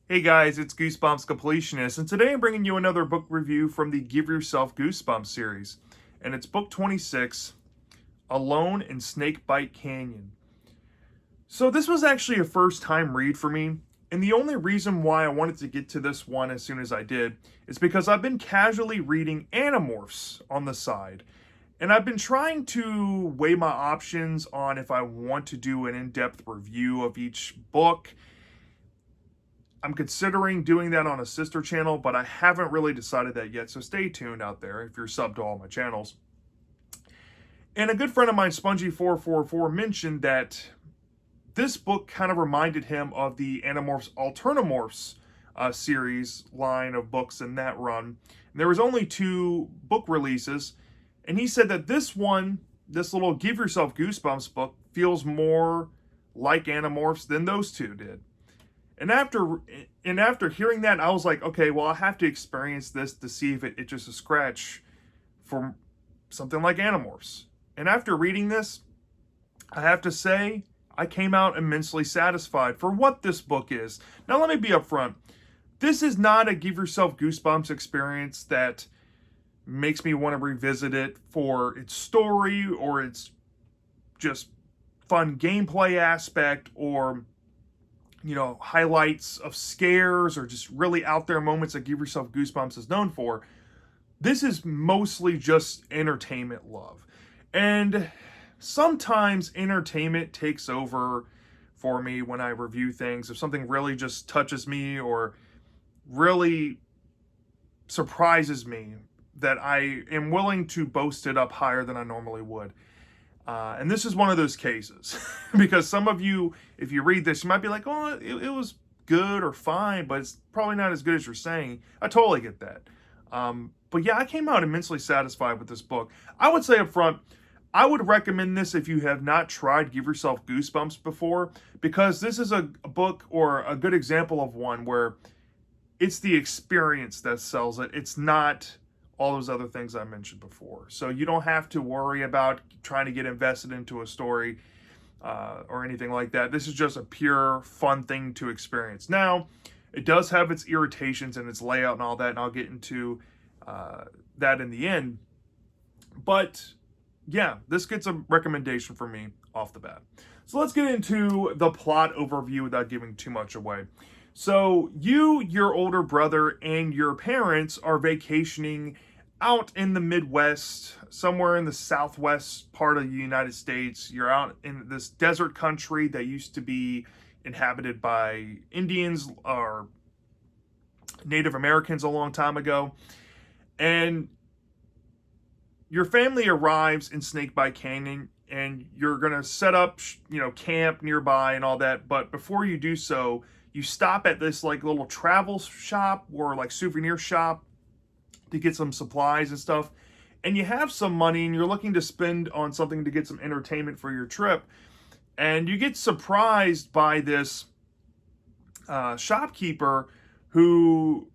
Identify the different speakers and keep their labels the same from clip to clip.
Speaker 1: Hey guys, it's Goosebumps Completionist, and today I'm bringing you another book review from the Give Yourself Goosebumps series. And it's book 26, Alone in Snakebite Canyon. So this was actually a first time read for me, and the only reason why I wanted to get to this one as soon as I did is because I've been casually reading Animorphs on the side. And I've been trying to weigh my options on if I want to do an in-depth review of each book. I'm considering doing that on a sister channel, but I haven't really decided that yet. So stay tuned out there if you're subbed to all my channels. And a good friend of mine, Spongy444, mentioned that this book kind of reminded him of the Animorphs Alternamorphs series line of books in that run. And there was only 2 book releases, and he said that this one, this little Give Yourself Goosebumps book, feels more like Animorphs than those 2 did. And after hearing that, I was like, okay, well, I have to experience this to see if it itches a scratch for something like Animorphs. And after reading this, I have to say, I came out immensely satisfied for what this book is. Now, let me be upfront. This is not a Give Yourself Goosebumps experience that makes me want to revisit it for its story or its just fun gameplay aspect or highlights of scares or just really out there moments that Give Yourself Goosebumps is known for. This is mostly just entertainment love. And sometimes entertainment takes over for me when I review things. If something really just touches me or really surprises me, that I am willing to boast it up higher than I normally would. And this is one of those cases because some of you, if you read this, you might be like, oh, it was good or fine, but it's probably not as good as you're saying. I totally get that. But yeah, I came out immensely satisfied with this book. I would say up front, I would recommend this if you have not tried Give Yourself Goosebumps before, because this is a book or a good example of one where it's the experience that sells it. It's not all those other things I mentioned before. So you don't have to worry about trying to get invested into a story or anything like that. This is just a pure fun thing to experience. Now, it does have its irritations and its layout and all that, and I'll get into that in the end. But yeah, this gets a recommendation from me off the bat. So let's get into the plot overview without giving too much away. So you, your older brother, and your parents are vacationing out in the Midwest, somewhere in the southwest part of the United States. You're out in this desert country that used to be inhabited by Indians or Native Americans a long time ago. And your family arrives in Snakebite Canyon, and you're going to set up, camp nearby and all that. But before you do so, you stop at this like little travel shop or like souvenir shop to get some supplies and stuff. And you have some money and you're looking to spend on something to get some entertainment for your trip. And you get surprised by this shopkeeper who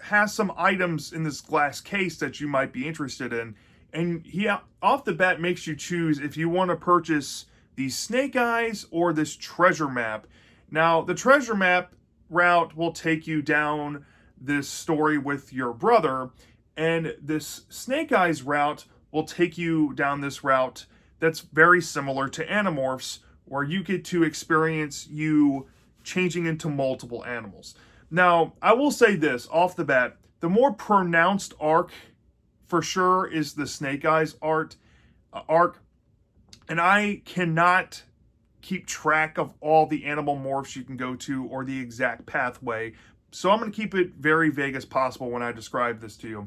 Speaker 1: has some items in this glass case that you might be interested in. And he off the bat makes you choose if you want to purchase these snake eyes or this treasure map. Now, the treasure map route will take you down this story with your brother, and this Snake Eyes route will take you down this route that's very similar to Animorphs, where you get to experience you changing into multiple animals. Now, I will say this off the bat, the more pronounced arc for sure is the Snake Eyes arc, and I cannot keep track of all the animal morphs you can go to or the exact pathway. So I'm going to keep it very vague as possible when I describe this to you.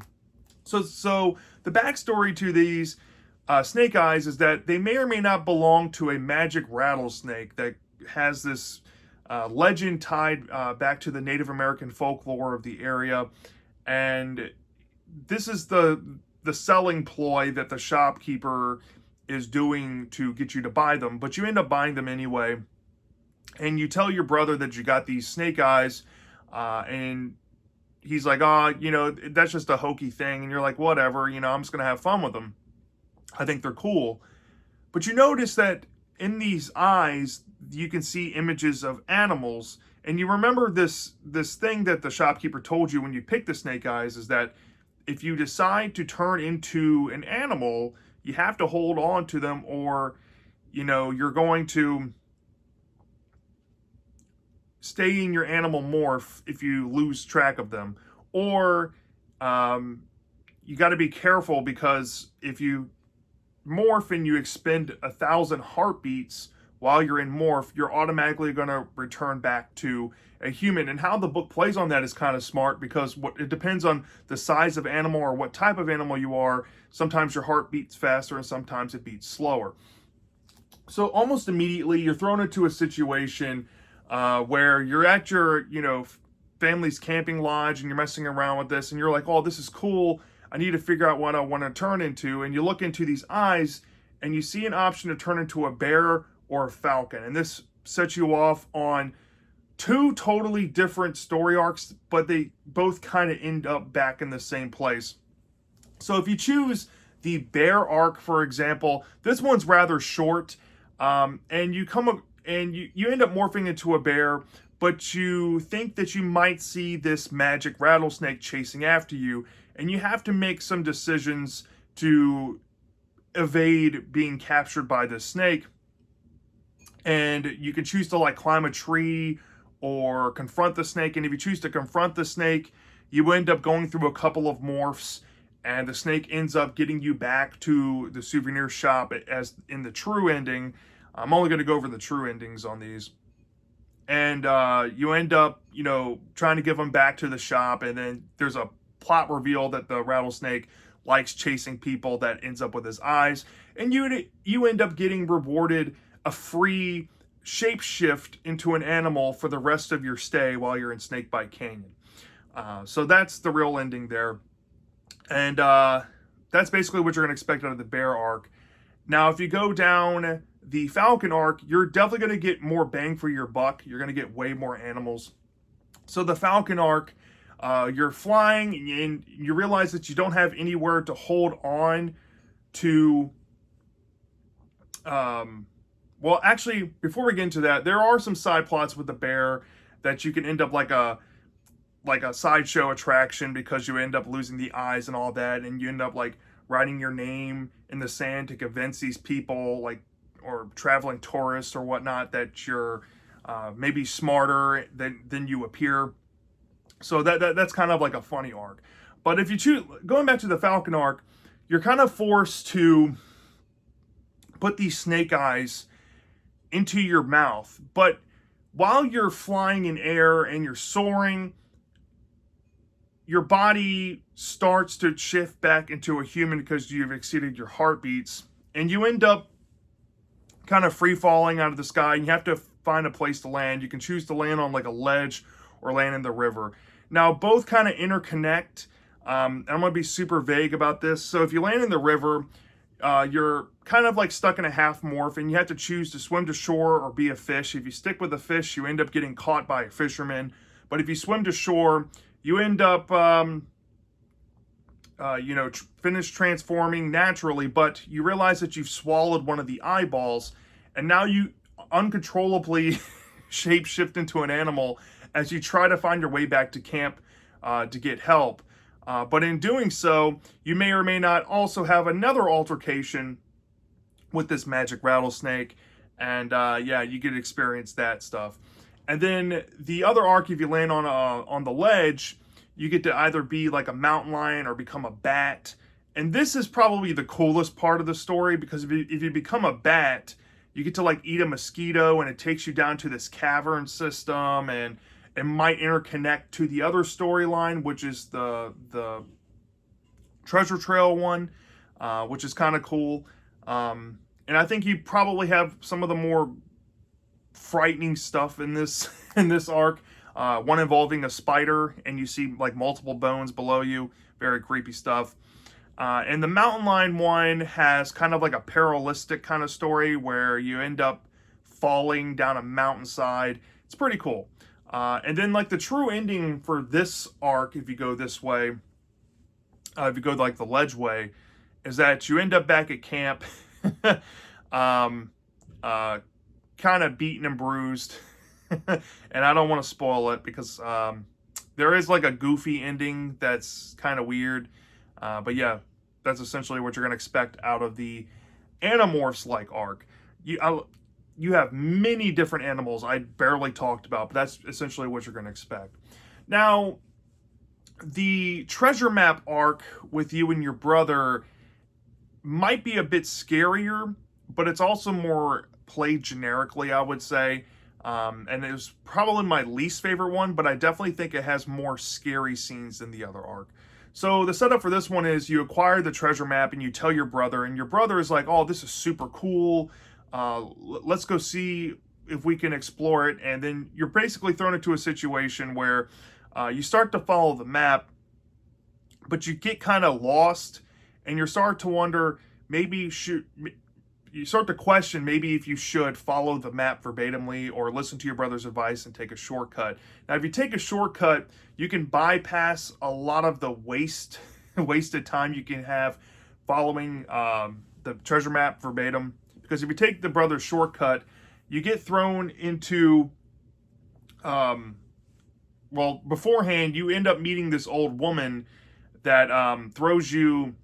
Speaker 1: So the backstory to these snake eyes is that they may or may not belong to a magic rattlesnake that has this legend tied back to the Native American folklore of the area. And this is the selling ploy that the shopkeeper is doing to get you to buy them, but you end up buying them anyway. And you tell your brother that you got these snake eyes, and he's like, oh, that's just a hokey thing. And you're like, whatever, I'm just going to have fun with them. I think they're cool. But you notice that in these eyes, you can see images of animals, And you remember this thing that the shopkeeper told you when you pick the snake eyes is that if you decide to turn into an animal, you have to hold on to them, or you're going to stay in your animal morph if you lose track of them. Or you got to be careful, because if you morph and you expend 1,000 heartbeats while you're in morph, you're automatically going to return back to a human. And how the book plays on that is kind of smart, because it depends on the size of animal or what type of animal you are. Sometimes your heart beats faster and sometimes it beats slower. So almost immediately you're thrown into a situation where you're at your family's camping lodge, and you're messing around with this, and you're like, oh, this is cool, I need to figure out what I want to turn into. And you look into these eyes and you see an option to turn into a bear or a falcon. And this sets you off on two totally different story arcs, but they both kind of end up back in the same place. So if you choose the bear arc, for example, this one's rather short, and you end up morphing into a bear, but you think that you might see this magic rattlesnake chasing after you, and you have to make some decisions to evade being captured by this snake. And you can choose to climb a tree or confront the snake. And if you choose to confront the snake, you end up going through a couple of morphs, and the snake ends up getting you back to the souvenir shop as in the true ending. I'm only going to go over the true endings on these. And you end up, trying to give them back to the shop. And then there's a plot reveal that the rattlesnake likes chasing people that ends up with his eyes. And you end up getting rewarded a free shapeshift into an animal for the rest of your stay while you're in Snakebite Canyon. So that's the real ending there. And that's basically what you're going to expect out of the bear arc. Now, if you go down the falcon arc, you're definitely going to get more bang for your buck. You're going to get way more animals. So the falcon arc, you're flying, and you realize that you don't have anywhere to hold on to. Well, actually, before we get into that, there are some side plots with the bear that you can end up like a sideshow attraction, because you end up losing the eyes and all that, and you end up writing your name in the sand to convince these people, or traveling tourists or whatnot, that you're maybe smarter than you appear. So that's kind of a funny arc. But if you choose, going back to the falcon arc, you're kind of forced to put these snake eyes into your mouth. But while you're flying in air and you're soaring, your body starts to shift back into a human because you've exceeded your heartbeats, and you end up kind of free falling out of the sky, and you have to find a place to land. You can choose to land on a ledge or land in the river. Now, both kind of interconnect. I'm going to be super vague about this. So if you land in the river, you're kind of stuck in a half morph, and you have to choose to swim to shore or be a fish. If you stick with the fish, you end up getting caught by a fisherman. But if you swim to shore, you end up, finish transforming naturally, but you realize that you've swallowed one of the eyeballs, and now you uncontrollably shapeshift into an animal as you try to find your way back to camp to get help. But in doing so, you may or may not also have another altercation with this magic rattlesnake, and you get to experience that stuff. And then the other arc, if you land on the ledge, you get to either be a mountain lion or become a bat. And this is probably the coolest part of the story, because if you become a bat, you get to eat a mosquito, and it takes you down to this cavern system, and it might interconnect to the other storyline, which is the treasure trail one, which is kind of cool. And I think you probably have some of the more frightening stuff in this arc. One involving a spider, and you see multiple bones below you. Very creepy stuff. And the mountain lion one has kind of a parallelistic kind of story where you end up falling down a mountainside. It's pretty cool. And then the true ending for this arc, if you go this way, if you go the ledge way, is that you end up back at camp, kind of beaten and bruised, and I don't want to spoil it because there is like a goofy ending that's kind of weird. But yeah, that's essentially what you're going to expect out of the Animorphs-like arc. You have many different animals I barely talked about, but that's essentially what you're going to expect. Now, the treasure map arc with you and your brother might be a bit scarier, but it's also more played generically, I would say. And it was probably my least favorite one, but I definitely think it has more scary scenes than the other arc. So the setup for this one is you acquire the treasure map and you tell your brother, and your brother is like, "Oh, this is super cool. Let's go see if we can explore it." And then you're basically thrown into a situation where you start to follow the map, but you get kind of lost, and you start to wonder maybe you start to question maybe if you should follow the map verbatimly or listen to your brother's advice and take a shortcut. Now, if you take a shortcut, you can bypass a lot of the wasted time you can have following the treasure map verbatim. Because if you take the brother's shortcut, you get thrown into, well, beforehand, you end up meeting this old woman that throws you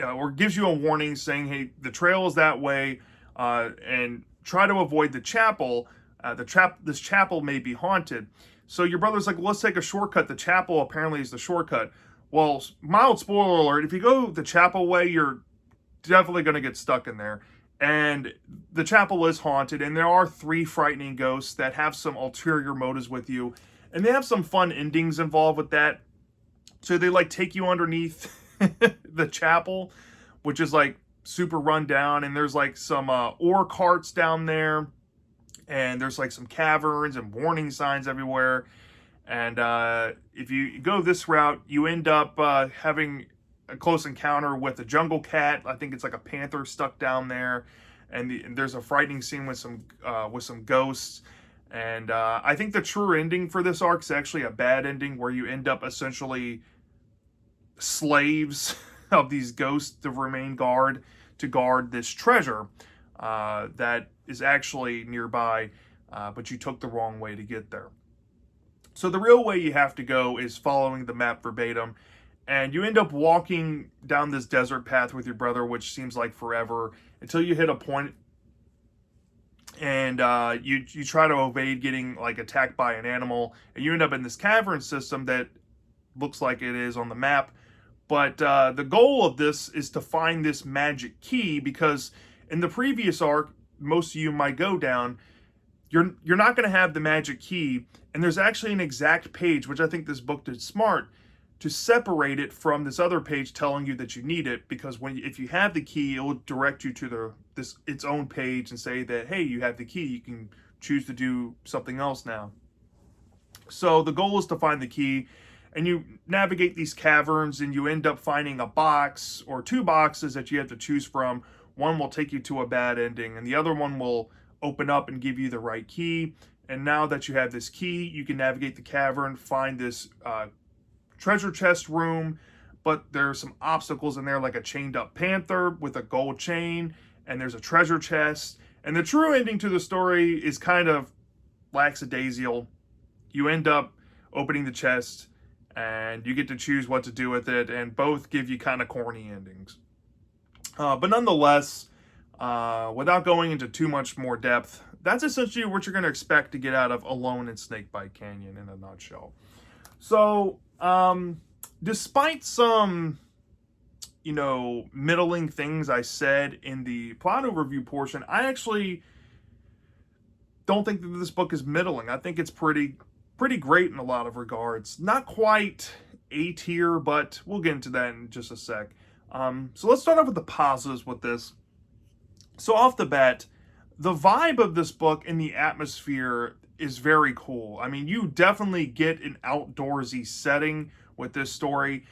Speaker 1: or gives you a warning saying, "Hey, the trail is that way, and try to avoid the chapel. This chapel may be haunted." So your brother's like, well, "Let's take a shortcut. The chapel apparently is the shortcut." Well, mild spoiler alert: if you go the chapel way, you're definitely going to get stuck in there. And the chapel is haunted, and there are 3 frightening ghosts that have some ulterior motives with you, and they have some fun endings involved with that. So they like take you underneath the chapel, which is like super run down, and there's like some ore carts down there, and there's like some caverns and warning signs everywhere. And if you go this route, you end up having a close encounter with a jungle cat. I think it's like a panther stuck down there, and there's a frightening scene with some ghosts. And I think the true ending for this arc is actually a bad ending, where you end up essentially slaves of these ghosts to remain to guard this treasure that is actually nearby, but you took the wrong way to get there. So the real way you have to go is following the map verbatim, and you end up walking down this desert path with your brother, which seems like forever, until you hit a point and you try to evade getting like attacked by an animal, and you end up in this cavern system that looks like it is on the map. But the goal of this is to find this magic key, because in the previous arc, most of you might go down, you're not going to have the magic key, and there's actually an exact page, which I think this book did smart, to separate it from this other page telling you that you need it, because if you have the key, it will direct you to its own page and say that, hey, you have the key, you can choose to do something else now. So the goal is to find the key, and you navigate these caverns, and you end up finding a box or 2 boxes that you have to choose from. One will take you to a bad ending, and the other one will open up and give you the right key. And now that you have this key, you can navigate the cavern, find this treasure chest room, but there are some obstacles in there, like a chained up panther with a gold chain, and there's a treasure chest. And the true ending to the story is kind of lackadaisical. You end up opening the chest, and you get to choose what to do with it, and both give you kind of corny endings. But nonetheless, without going into too much more depth, that's essentially what you're going to expect to get out of Alone in Snakebite Canyon in a nutshell. So, despite some, middling things I said in the plot overview portion, I actually don't think that this book is middling. I think it's pretty great in a lot of regards. Not quite A tier, but we'll get into that in just a sec. So let's start off with the positives with this. So off the bat, the vibe of this book and the atmosphere is very cool. I mean, you definitely get an outdoorsy setting with this story.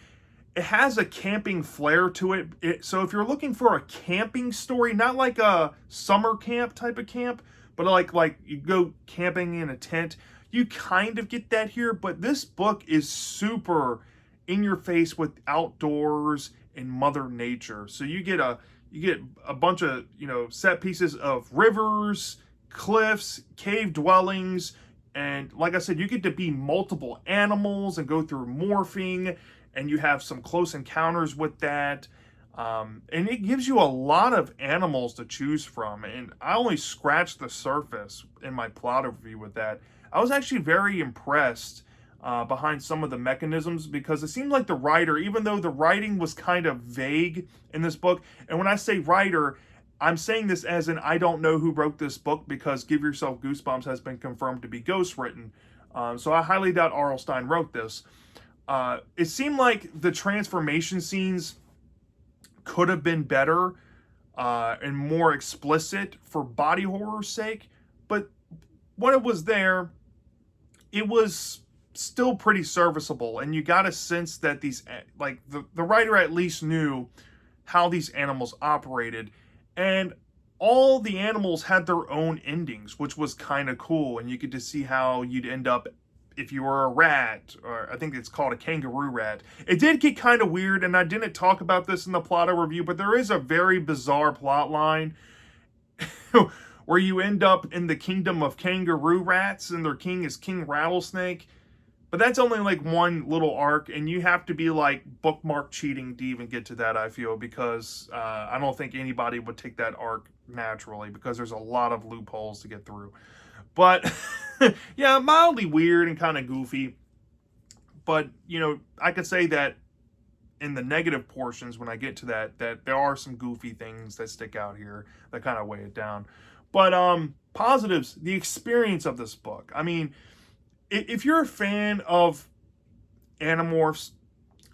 Speaker 1: It has a camping flair to it. So if you're looking for a camping story, not like a summer camp type of camp, but like you go camping in a tent, you kind of get that here. But this book is super in your face with outdoors and Mother Nature. So you get a bunch of set pieces of rivers cliffs, cave dwellings, and like I said, you get to be multiple animals and go through morphing, and you have some close encounters with that. And it gives you a lot of animals to choose from. And I only scratched the surface in my plot overview with that. I was actually very impressed behind some of the mechanisms, because it seemed like the writer, even though the writing was kind of vague in this book, and when I say writer, I'm saying this as in I don't know who wrote this book, because Give Yourself Goosebumps has been confirmed to be ghostwritten. So I highly doubt R.L. Stine wrote this. It seemed like the transformation scenes could have been better and more explicit for body horror's sake, but when it was there, it was still pretty serviceable, and you got a sense that these, like, the writer at least knew how these animals operated, and all the animals had their own endings, which was kind of cool, and you get to see how you'd end up if you were a rat, or I think it's called a kangaroo rat. It did get kind of weird, and I didn't talk about this in the plot review, but there is a very bizarre plot line where you end up in the kingdom of kangaroo rats, and their king is King Rattlesnake. But that's only like one little arc, and you have to be like bookmark cheating to even get to that, I feel, because I don't think anybody would take that arc naturally, because there's a lot of loopholes to get through. But yeah, mildly weird and kind of goofy. But, you know, I could say that in the negative portions, when I get to that there are some goofy things that stick out here that kind of weigh it down. But positives, the experience of this book. I mean, if you're a fan of Animorphs,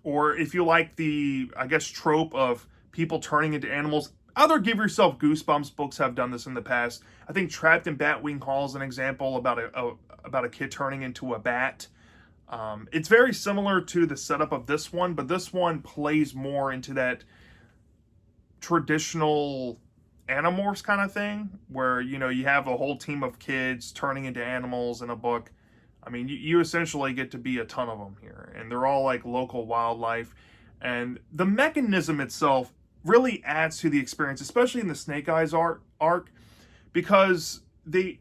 Speaker 1: or if you like the, I guess, trope of people turning into animals, other Give Yourself Goosebumps books have done this in the past. I think Trapped in Batwing Hall is an example about a kid turning into a bat. It's very similar to the setup of this one, but this one plays more into that traditional Animorphs kind of thing, where, you know, you have a whole team of kids turning into animals in a book. I mean, you essentially get to be a ton of them here, and they're all like local wildlife. And the mechanism itself really adds to the experience, especially in the Snake Eyes arc, because the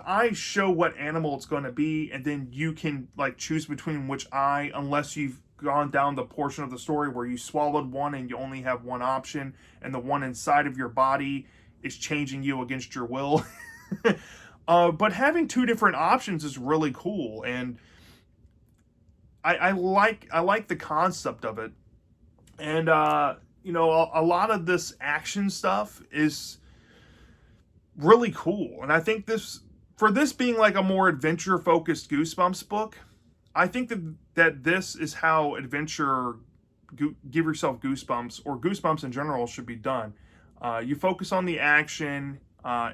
Speaker 1: eyes show what animal it's going to be, and then you can like choose between which eye, unless you've gone down the portion of the story where you swallowed one and you only have one option, and the one inside of your body is changing you against your will. But having two different options is really cool, and I like the concept of it. And you know, a lot of this action stuff is really cool, and I think this being like a more adventure focused Goosebumps book, I think that this is how adventure Give Yourself Goosebumps, or Goosebumps in general, should be done. You focus on the action.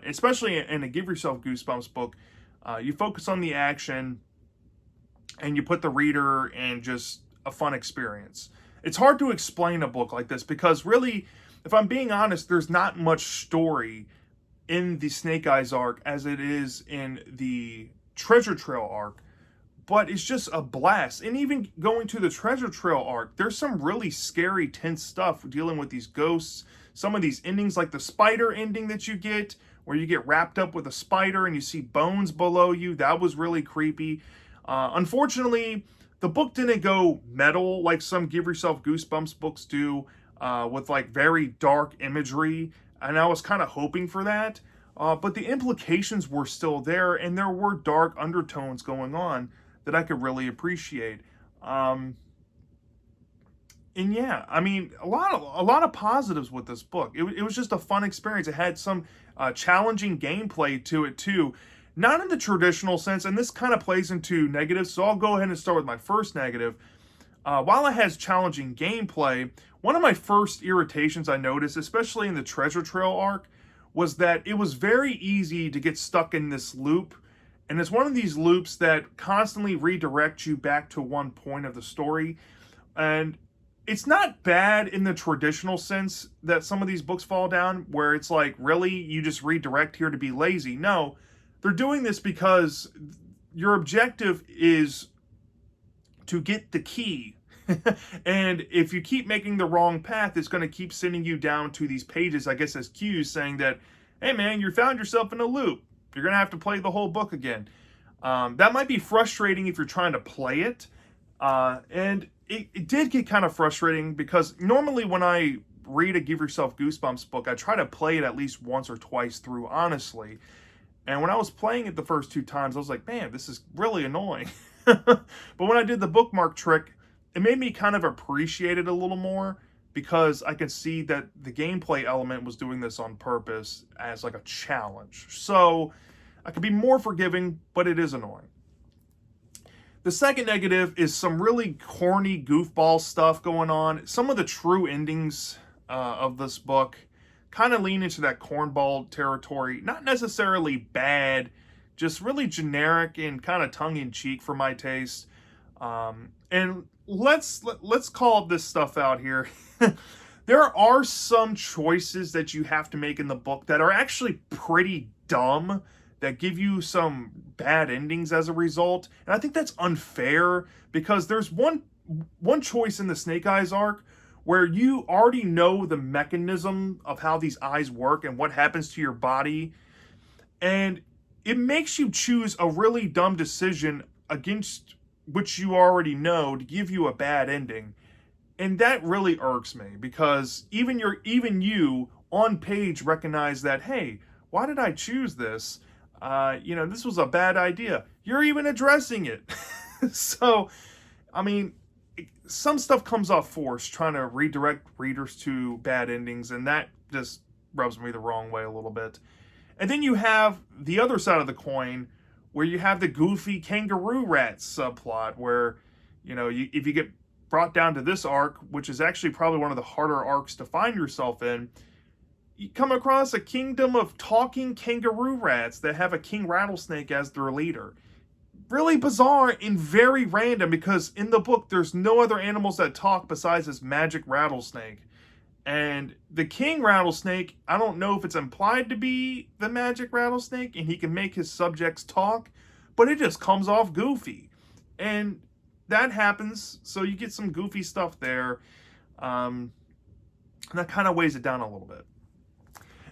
Speaker 1: Especially in a Give Yourself Goosebumps book, you focus on the action, and you put the reader in just a fun experience. It's hard to explain a book like this, because really, if I'm being honest, there's not much story in the Snake Eyes arc as it is in the Treasure Trail arc, but it's just a blast. And even going to the Treasure Trail arc, there's some really scary, tense stuff dealing with these ghosts. Some of these endings, like the spider ending that you get, where you get wrapped up with a spider and you see bones below you, that was really creepy. Unfortunately, the book didn't go metal like some Give Yourself Goosebumps books do, with like very dark imagery, and I was kind of hoping for that. But the implications were still there, and there were dark undertones going on that I could really appreciate. And yeah, I mean, a lot of positives with this book. It was just a fun experience. It had some challenging gameplay to it too, not in the traditional sense, and this kind of plays into negatives. So I'll go ahead and start with my first negative. While it has challenging gameplay, one of my first irritations I noticed, especially in the Treasure Trail arc, was that it was very easy to get stuck in this loop. And it's one of these loops that constantly redirects you back to one point of the story. And it's not bad in the traditional sense that some of these books fall down, where it's like, really, you just redirect here to be lazy. No, they're doing this because your objective is to get the key. And if you keep making the wrong path, it's going to keep sending you down to these pages, I guess, as cues saying that, hey man, you found yourself in a loop. you're going to have to play the whole book again. That might be frustrating if you're trying to play it. And it did get kind of frustrating because normally when I read a Give Yourself Goosebumps book, I try to play it at least once or twice through, honestly. And when I was playing it the first 2 times, I was like, man, this is really annoying. But when I did the bookmark trick, it made me kind of appreciate it a little more because I could see that the gameplay element was doing this on purpose as like a challenge. So I could be more forgiving, but it is annoying. The second negative is some really corny goofball stuff going on. Some of the true endings of this book kind of lean into that cornball territory. Not necessarily bad, just really generic and kind of tongue-in-cheek for my taste. And let's call this stuff out here. There are some choices that you have to make in the book that are actually pretty dumb, that give you some bad endings as a result. And I think that's unfair because there's one choice in the Snake Eyes arc where you already know the mechanism of how these eyes work and what happens to your body. And it makes you choose a really dumb decision against which you already know to give you a bad ending. And that really irks me because even you on page recognize that, hey, why did I choose this? This was a bad idea. You're even addressing it. So, I mean, some stuff comes off force trying to redirect readers to bad endings, and that just rubs me the wrong way a little bit. And then you have the other side of the coin where you have the goofy kangaroo rat subplot where, if you get brought down to this arc, which is actually probably one of the harder arcs to find yourself in, you come across a kingdom of talking kangaroo rats that have a king rattlesnake as their leader. Really bizarre and very random because in the book there's no other animals that talk besides this magic rattlesnake. And the king rattlesnake, I don't know if it's implied to be the magic rattlesnake and he can make his subjects talk, but it just comes off goofy. And that happens, so you get some goofy stuff there. And that kind of weighs it down a little bit.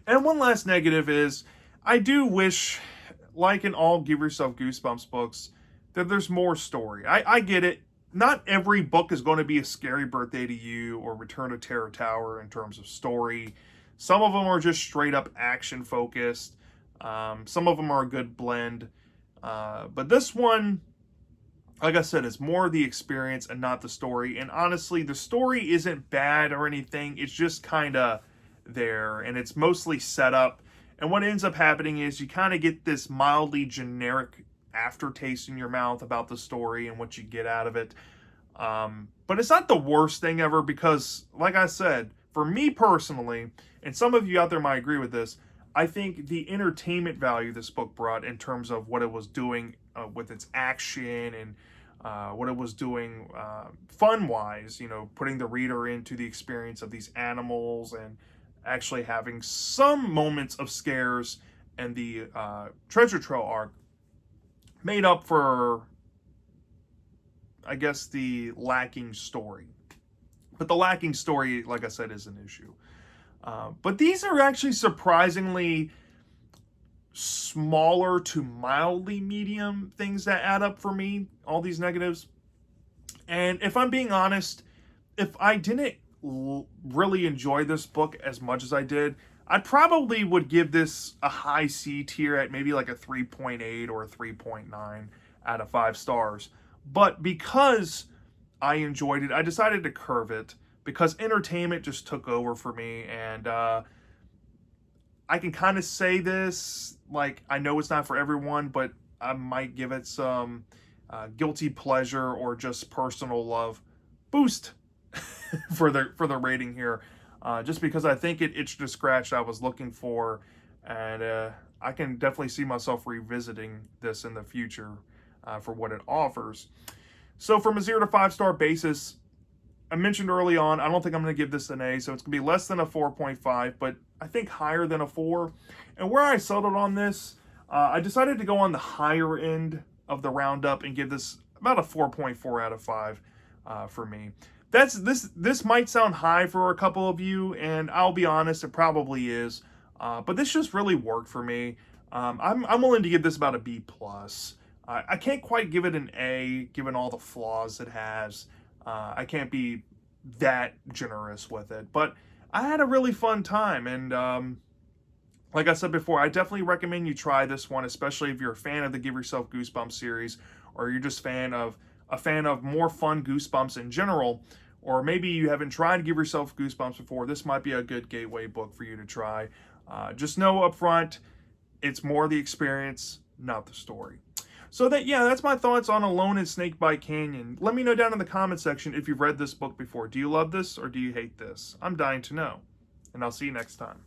Speaker 1: And one last negative is, I do wish, like in all Give Yourself Goosebumps books, that there's more story. I get it. Not every book is going to be a Scary Birthday to You or Return to Terror Tower in terms of story. Some of them are just straight up action focused. Some of them are a good blend. But this one, like I said, is more the experience and not the story. And honestly, the story isn't bad or anything. It's just kind of there, and it's mostly set up. And what ends up happening is you kind of get this mildly generic aftertaste in your mouth about the story and what you get out of it. But it's not the worst thing ever because, like I said, for me personally, and some of you out there might agree with this, I think the entertainment value this book brought in terms of what it was doing with its action and what it was doing fun-wise, putting the reader into the experience of these animals and actually having some moments of scares, and the treasure trail arc made up for, I guess, the lacking story. But the lacking story, like I said, is an issue. But these are actually surprisingly smaller to mildly medium things that add up for me, all these negatives. And if I'm being honest, if I didn't really enjoy this book as much as I did, I probably would give this a high C tier at maybe like a 3.8 or a 3.9 out of 5 stars. But because I enjoyed it, I decided to curve it because entertainment just took over for me. And I can kind of say this, like, I know it's not for everyone, but I might give it some guilty pleasure or just personal love boost for the rating here, just because I think it itched a scratch I was looking for, and I can definitely see myself revisiting this in the future for what it offers. So from a 0 to 5 star basis, I mentioned early on, I don't think I'm going to give this an A, so it's going to be less than a 4.5, but I think higher than a 4. And where I settled on this, I decided to go on the higher end of the roundup and give this about a 4.4 out of 5 for me. This might sound high for a couple of you, and I'll be honest, it probably is. But this just really worked for me. I'm willing to give this about a B plus. I can't quite give it an A, given all the flaws it has. I can't be that generous with it, but I had a really fun time, and like I said before, I definitely recommend you try this one, especially if you're a fan of the Give Yourself Goosebumps series, or you're just a fan of more fun Goosebumps in general, or maybe you haven't tried to Give Yourself Goosebumps before. This might be a good gateway book for you to try. Just know up front, it's more the experience, not the story. So that's my thoughts on Alone in Snakebite Canyon. Let me know down in the comment section if you've read this book before. Do you love this or do you hate this? I'm dying to know. And I'll see you next time.